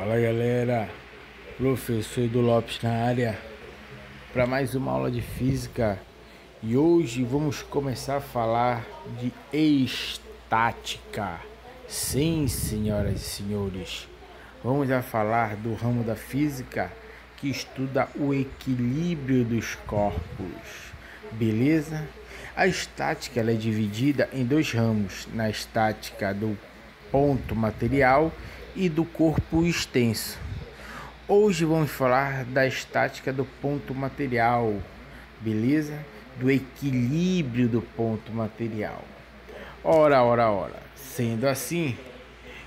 Fala galera, professor Edu Lopes na área para mais uma aula de física e hoje vamos começar a falar de estática. Sim, senhoras e senhores, vamos a falar do ramo da física que estuda o equilíbrio dos corpos, beleza? A estática ela é dividida em dois ramos, na estática do ponto material e do corpo extenso. Hoje vamos falar da estática do ponto material, beleza? Do equilíbrio do ponto material. Ora. Sendo assim,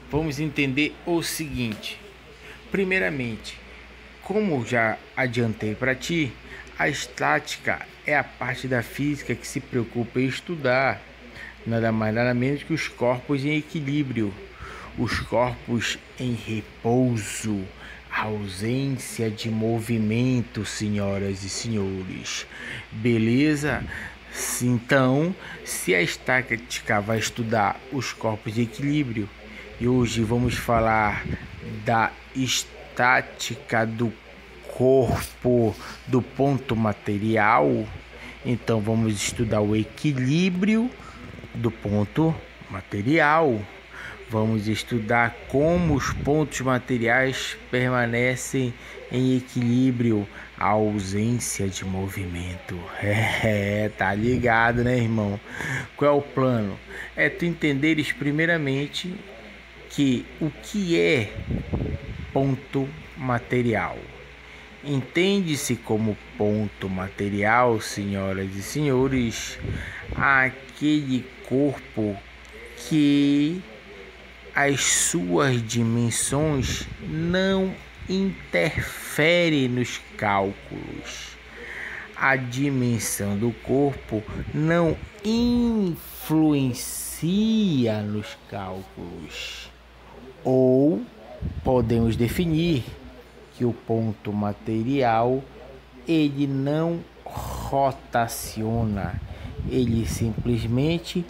vamos entender o seguinte. Primeiramente, como já adiantei para ti, a estática é a parte da física que se preocupa em estudar nada mais nada menos que os corpos em equilíbrio, os corpos em repouso, ausência de movimento, senhoras e senhores. Beleza? Então, se a estática vai estudar os corpos de equilíbrio, e hoje vamos falar da estática do corpo do ponto material, então vamos estudar o equilíbrio do ponto material. Vamos estudar como os pontos materiais permanecem em equilíbrio, a ausência de movimento. Tá ligado, né, irmão? Qual é o plano? É tu entenderes primeiramente que o que é ponto material. Entende-se como ponto material, senhoras e senhores, aquele corpo que as suas dimensões não interferem nos cálculos. A dimensão do corpo não influencia nos cálculos. Ou podemos definir que o ponto material ele não rotaciona, ele simplesmente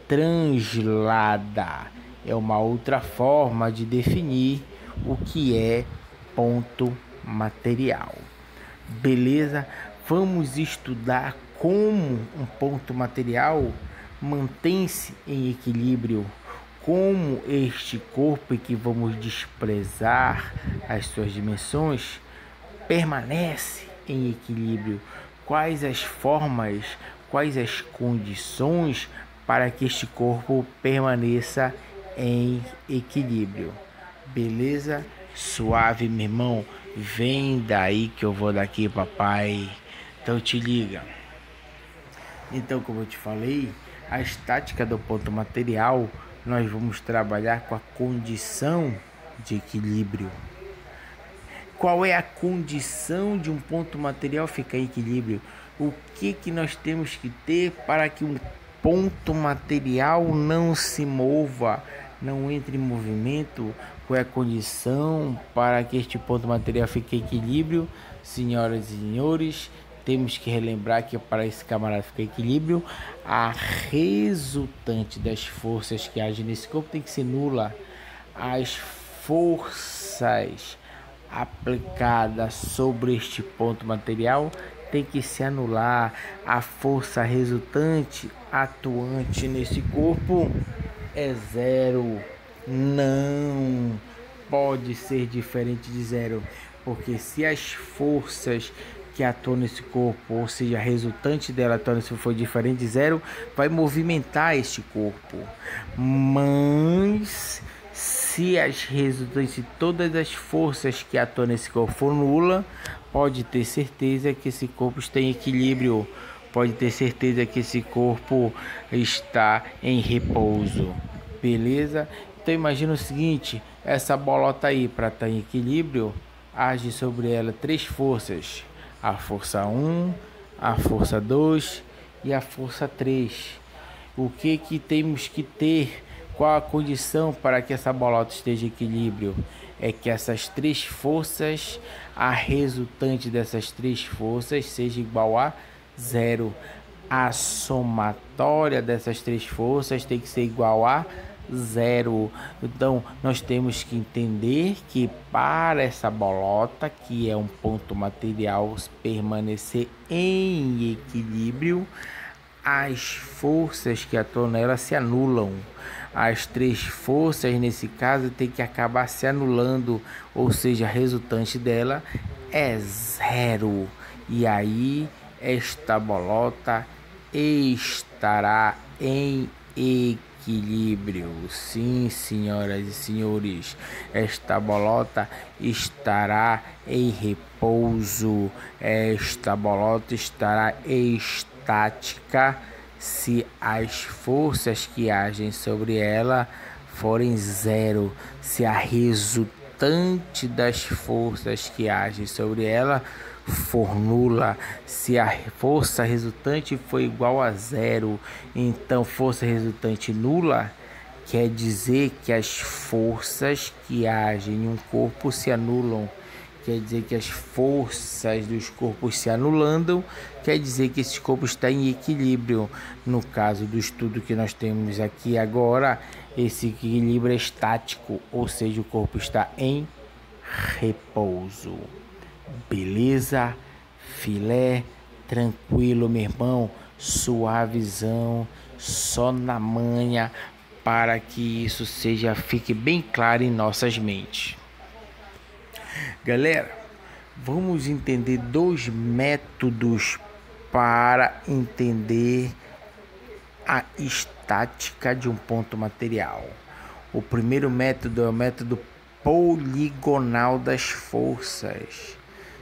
translada. É uma outra forma de definir o que é ponto material. Beleza? Vamos estudar como um ponto material mantém-se em equilíbrio, como este corpo que vamos desprezar as suas dimensões permanece em equilíbrio, quais as formas, quais as condições para que este corpo permaneça em equilíbrio. Beleza? Suave, meu irmão. Vem daí que eu vou daqui, papai. Então te liga. Então, como eu te falei, a estática do ponto material, nós vamos trabalhar com a condição de equilíbrio. Qual é a condição de um ponto material ficar em equilíbrio? O que nós temos que ter para que um ponto material não se mova, não entre em movimento? Qual é a condição para que este ponto material fique em equilíbrio? Senhoras e senhores, temos que relembrar que para esse camarada ficar em equilíbrio, a resultante das forças que agem nesse corpo tem que ser nula. As forças aplicadas sobre este ponto material tem que se anular. A força resultante atuante nesse corpo é zero. Não pode ser diferente de zero, porque se as forças que atuam nesse corpo, ou seja, a resultante dela atuando se for diferente de zero, vai movimentar este corpo. Mas se as resultantes de todas as forças que atuam nesse corpo for nula, pode ter certeza que esse corpo está em equilíbrio, pode ter certeza que esse corpo está em repouso, beleza? Então imagina o seguinte, essa bolota aí, para estar em equilíbrio, age sobre ela três forças, a força 1, a força 2 e a força 3. O que temos que ter? Qual a condição para que essa bolota esteja em equilíbrio? É que essas três forças, a resultante dessas três forças seja igual a zero. A somatória dessas três forças tem que ser igual a zero. Então, nós temos que entender que para essa bolota, que é um ponto material, permanecer em equilíbrio, as forças que atuam nela se anulam. As três forças, nesse caso, tem que acabar se anulando, ou seja, a resultante dela é zero. E aí, esta bolota estará em equilíbrio. Sim, senhoras e senhores, esta bolota estará em repouso. Esta bolota estará estática se as forças que agem sobre ela forem zero. Se a resultante das forças que agem sobre ela for nula, se a força resultante for igual a zero, então força resultante nula quer dizer que as forças que agem em um corpo se anulam. Quer dizer que as forças dos corpos se anulando, quer dizer que esse corpo está em equilíbrio. No caso do estudo que nós temos aqui agora, esse equilíbrio é estático, ou seja, o corpo está em repouso. Beleza? Filé, tranquilo, meu irmão, suavizão, só na manha, para que isso fique bem claro em nossas mentes. Galera, vamos entender dois métodos para entender a estática de um ponto material. O primeiro método é o método poligonal das forças.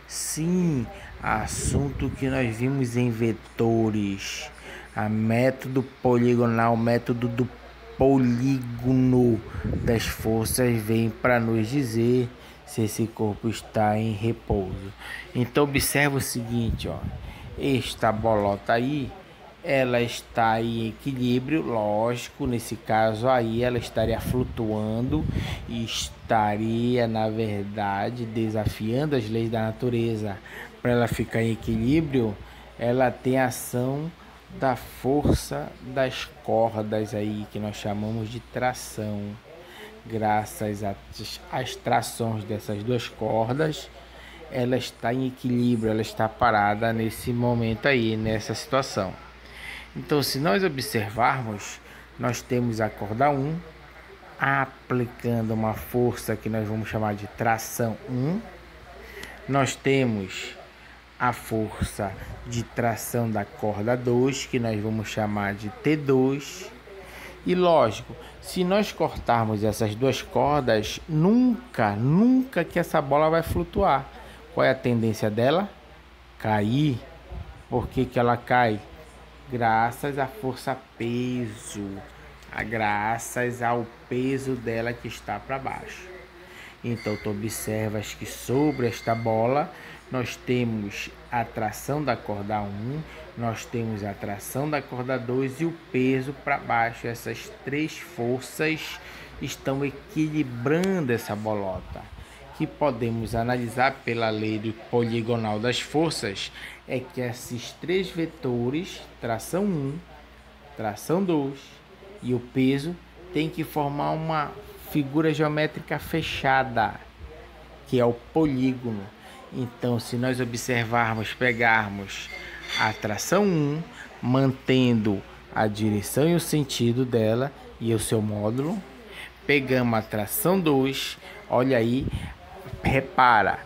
Sim, assunto que nós vimos em vetores. A método poligonal, método do polígono das forças, vem para nos dizer se esse corpo está em repouso. Então observa o seguinte, ó, esta bolota aí, ela está em equilíbrio, lógico, nesse caso aí ela estaria flutuando e estaria, na verdade, desafiando as leis da natureza. Para ela ficar em equilíbrio, ela tem a ação da força das cordas aí, que nós chamamos de tração. Graças às trações dessas duas cordas, ela está em equilíbrio, ela está parada nesse momento aí, nessa situação. Então, se nós observarmos, nós temos a corda 1 aplicando uma força que nós vamos chamar de tração 1. Nós temos a força de tração da corda 2, que nós vamos chamar de T2. E lógico, se nós cortarmos essas duas cordas, nunca que essa bola vai flutuar. Qual é a tendência dela? Cair. Por que ela cai? Graças à força peso, graças ao peso dela que está para baixo. Então tu observas que sobre esta bola nós temos a tração da corda 1, nós temos a tração da corda 2 e o peso para baixo. Essas três forças estão equilibrando essa bolota, que podemos analisar pela lei do poligonal das forças, é que esses três vetores, tração 1, tração 2 e o peso, tem que formar uma figura geométrica fechada, que é o polígono. Então, se nós observarmos, pegarmos a tração 1, mantendo a direção e o sentido dela e o seu módulo, pegamos a tração 2, olha aí, repara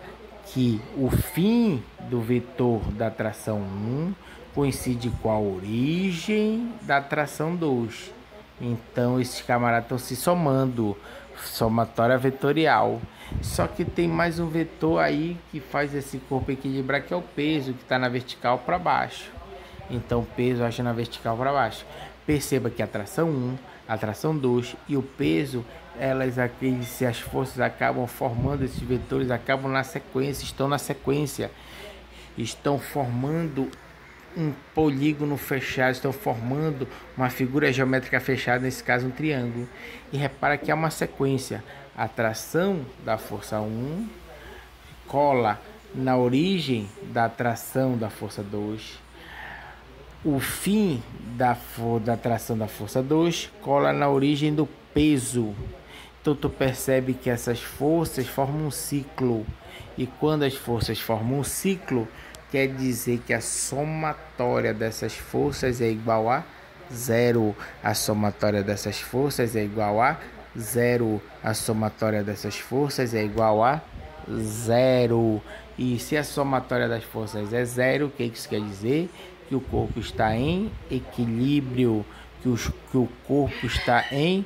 que o fim do vetor da tração 1 coincide com a origem da tração 2. Então, esses camaradas estão se somando, somatória vetorial. Só que tem mais um vetor aí que faz esse corpo equilibrar, que é o peso, que está na vertical para baixo. Então, o peso acha na vertical para baixo. Perceba que a tração 1, a tração 2 e o peso, elas aqui, se as forças acabam formando esses vetores, acabam na sequência, estão na sequência, estão formando um polígono fechado, estão formando uma figura geométrica fechada, nesse caso um triângulo. E repara que há uma sequência. A tração da força 1 cola na origem da tração da força 2. O fim da tração da força 2 cola na origem do peso. Então tu percebe que essas forças formam um ciclo. E quando as forças formam um ciclo, quer dizer que a somatória dessas forças é igual a zero. A somatória dessas forças é igual a zero. A somatória dessas forças é igual a zero. E se a somatória das forças é zero, o que isso quer dizer? Que o corpo está em equilíbrio, que o corpo está em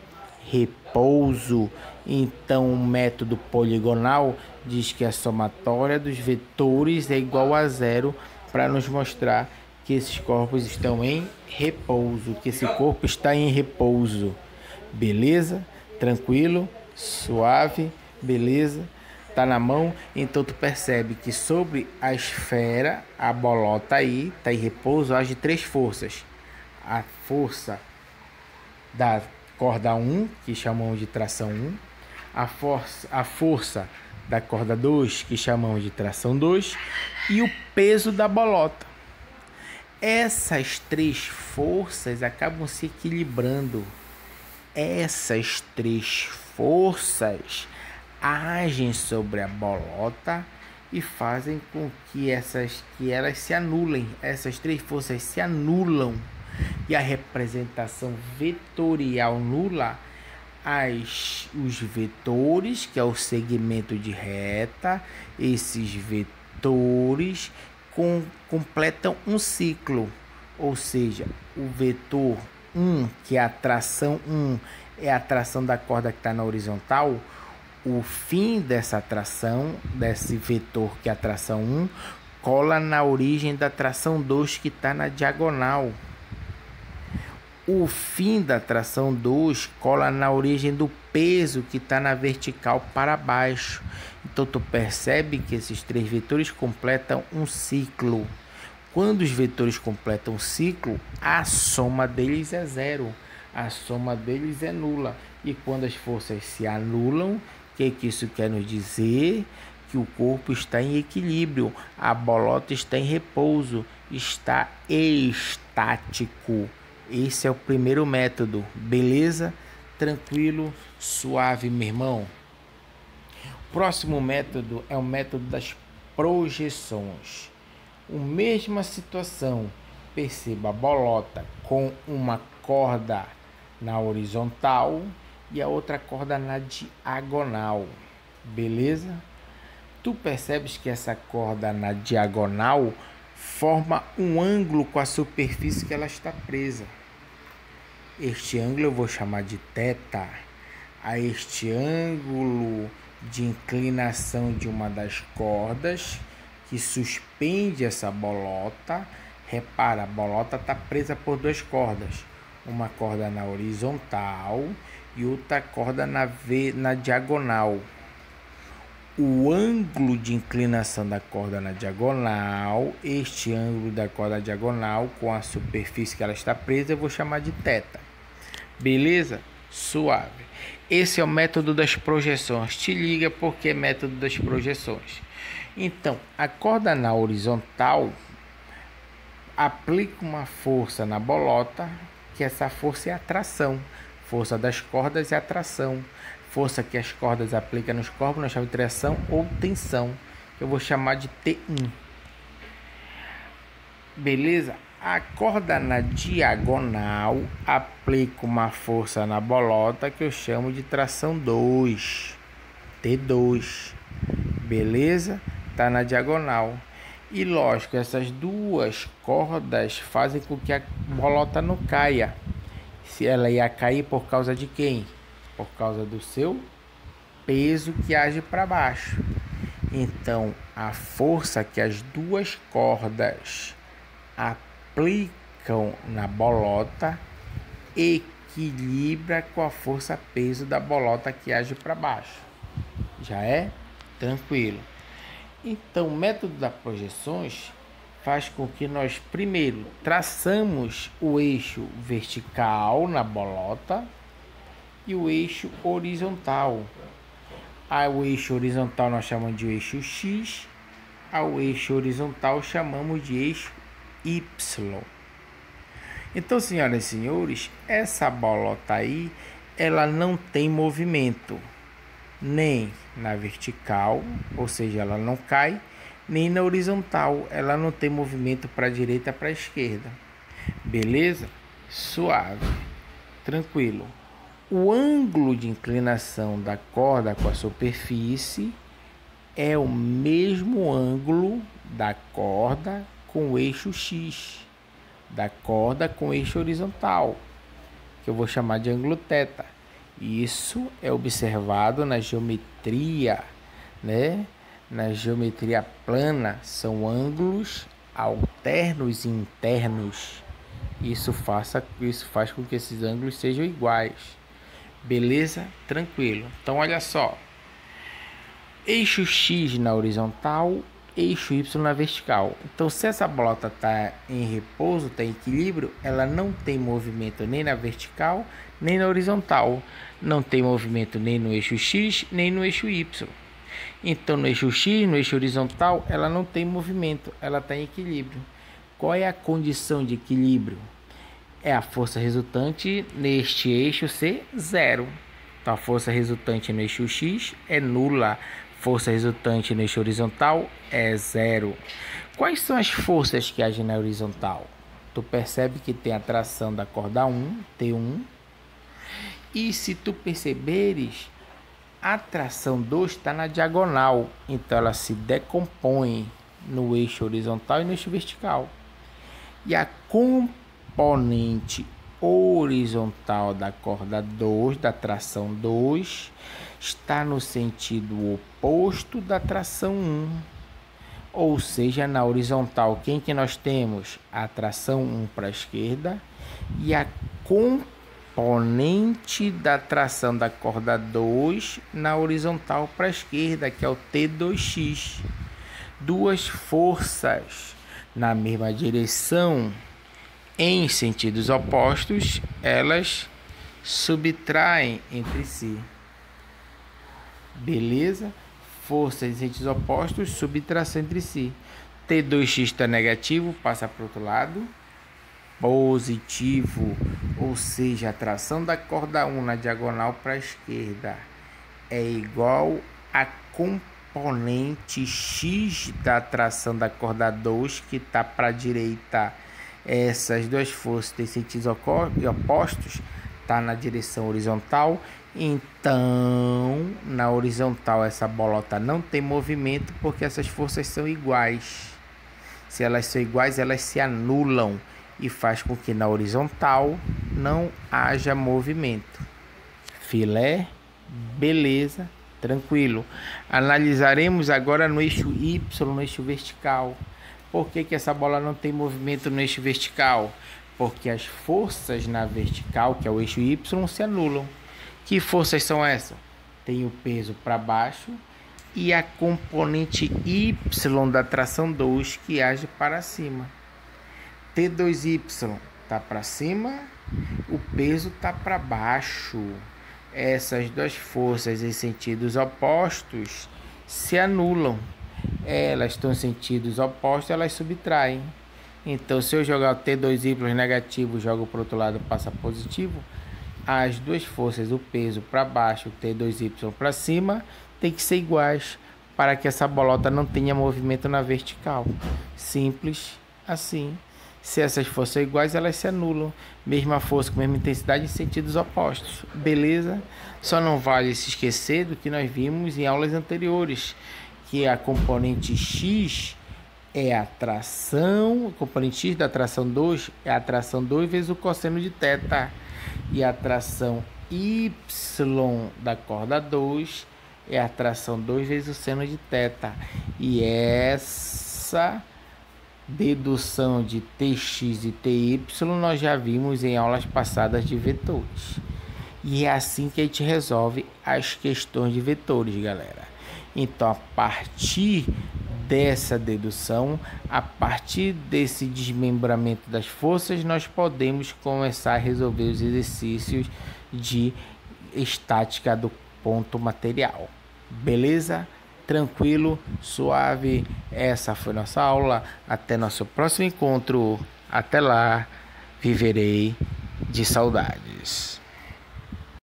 repouso. Então, o método poligonal diz que a somatória dos vetores é igual a zero, para nos mostrar que esses corpos estão em repouso, que esse corpo está em repouso. Beleza? Tranquilo? Suave? Beleza? Tá na mão? Então tu percebe que sobre a esfera, a bolota aí, tá em repouso, age três forças. A força da corda 1, que chamamos de tração 1, a força da corda 2, que chamamos de tração 2, e o peso da bolota. Essas três forças acabam se equilibrando. Essas três forças agem sobre a bolota e fazem com que elas se anulem. Essas três forças se anulam. E a representação vetorial nula, os vetores, que é o segmento de reta, esses vetores completam um ciclo. Ou seja, o vetor 1, que é a tração 1, é a tração da corda que está na horizontal. O fim dessa tração, desse vetor que é a tração 1, cola na origem da tração 2 que está na diagonal. O fim da tração 2 cola na origem do peso que está na vertical para baixo. Então tu percebe que esses três vetores completam um ciclo. Quando os vetores completam um ciclo, a soma deles é zero. A soma deles é nula. E quando as forças se anulam, o que isso quer nos dizer? Que o corpo está em equilíbrio, a bolota está em repouso, está estático. Esse é o primeiro método, beleza? Tranquilo, suave, meu irmão. O próximo método é o método das projeções. A mesma situação, perceba a bolota com uma corda na horizontal e a outra corda na diagonal, beleza? Tu percebes que essa corda na diagonal forma um ângulo com a superfície que ela está presa. Este ângulo eu vou chamar de θ. A este ângulo de inclinação de uma das cordas que suspende essa bolota. Repara, a bolota está presa por duas cordas, uma corda na horizontal e outra corda na diagonal. O ângulo de inclinação da corda na diagonal, este ângulo da corda diagonal com a superfície que ela está presa, eu vou chamar de θ. Beleza? Suave. Esse é o método das projeções. Te liga porque é método das projeções. Então, a corda na horizontal aplica uma força na bolota, que essa força é a tração. Força das cordas é a tração. Força que as cordas aplicam nos corpos, nós chamamos de tração ou tensão, que eu vou chamar de T1. Beleza? A corda na diagonal aplica uma força na bolota que eu chamo de tração 2, T2. Beleza? Tá na diagonal. E lógico, essas duas cordas fazem com que a bolota não caia. Se ela ia cair por causa de quem? Por causa do seu peso que age para baixo. Então, a força que as duas cordas aplicam na bolota equilibra com a força peso da bolota que age para baixo. Já é? Tranquilo. Então, o método das projeções faz com que nós primeiro traçamos o eixo vertical na bolota e o eixo horizontal. O eixo horizontal nós chamamos de eixo X, ao eixo horizontal chamamos de eixo Y. Então, senhoras e senhores, essa bolota aí, ela não tem movimento, nem na vertical, ou seja, ela não cai, nem na horizontal, ela não tem movimento para a direita, para a esquerda. Beleza? Suave, tranquilo. O ângulo de inclinação da corda com a superfície é o mesmo ângulo da corda com o eixo X, da corda com o eixo horizontal, que eu vou chamar de ângulo θ. Isso é observado na geometria, né? Na geometria plana, são ângulos alternos e internos. Isso faz com que esses ângulos sejam iguais. Beleza? Tranquilo. Então, olha só. Eixo X na horizontal, eixo Y na vertical. Então, se essa bolota está em repouso, está em equilíbrio, ela não tem movimento nem na vertical, nem na horizontal. Não tem movimento nem no eixo X, nem no eixo Y. Então, no eixo X, no eixo horizontal, ela não tem movimento, ela está em equilíbrio. Qual é a condição de equilíbrio? É a força resultante neste eixo ser zero. Então, a força resultante no eixo X é nula. Força resultante no eixo horizontal é zero. Quais são as forças que agem na horizontal? Tu percebe que tem a tração da corda 1, T1. E se tu perceberes, a tração 2 está na diagonal. Então, ela se decompõe no eixo horizontal e no eixo vertical. E a componente horizontal da corda 2, da tração 2, está no sentido oposto da tração 1. Ou seja, na horizontal, quem que nós temos? A tração 1 para a esquerda e a componente da tração da corda 2 na horizontal para a esquerda, que é o T2x. Duas forças na mesma direção, em sentidos opostos, elas subtraem entre si. Beleza? Forças em sentidos opostos, subtração entre si. T2x está negativo, passa para o outro lado. Positivo, ou seja, a tração da corda 1 na diagonal para a esquerda é igual a componente X da tração da corda 2 que está para a direita. Essas duas forças têm sentidos opostos, está na direção horizontal. Então, na horizontal, essa bolota não tem movimento porque essas forças são iguais. Se elas são iguais, elas se anulam e faz com que na horizontal não haja movimento. Filé, beleza, tranquilo. Analisaremos agora no eixo Y, no eixo vertical. Por que essa bola não tem movimento no eixo vertical? Porque as forças na vertical, que é o eixo Y, se anulam. Que forças são essas? Tem o peso para baixo e a componente Y da tração 2 que age para cima. T2y está para cima, o peso está para baixo. Essas duas forças em sentidos opostos se anulam. Elas estão em sentidos opostos, elas subtraem. Então, se eu jogar o T2y negativo, jogo para o outro lado, passa positivo. As duas forças, o peso para baixo, o T2y para cima, tem que ser iguais para que essa bolota não tenha movimento na vertical. Simples assim. Se essas forças são iguais, elas se anulam. Mesma força com mesma intensidade em sentidos opostos. Beleza? Só não vale se esquecer do que nós vimos em aulas anteriores, que a componente X é a tração, a componente X da tração 2 é a tração 2 vezes o cosseno de θ. E a tração Y da corda 2 é a tração 2 vezes o seno de θ. E essa dedução de Tx e Ty nós já vimos em aulas passadas de vetores. E é assim que a gente resolve as questões de vetores, galera. Então, a partir dessa dedução, a partir desse desmembramento das forças, nós podemos começar a resolver os exercícios de estática do ponto material. Beleza? Tranquilo, suave. Essa foi nossa aula. Até nosso próximo encontro. Até lá. viverei de saudades.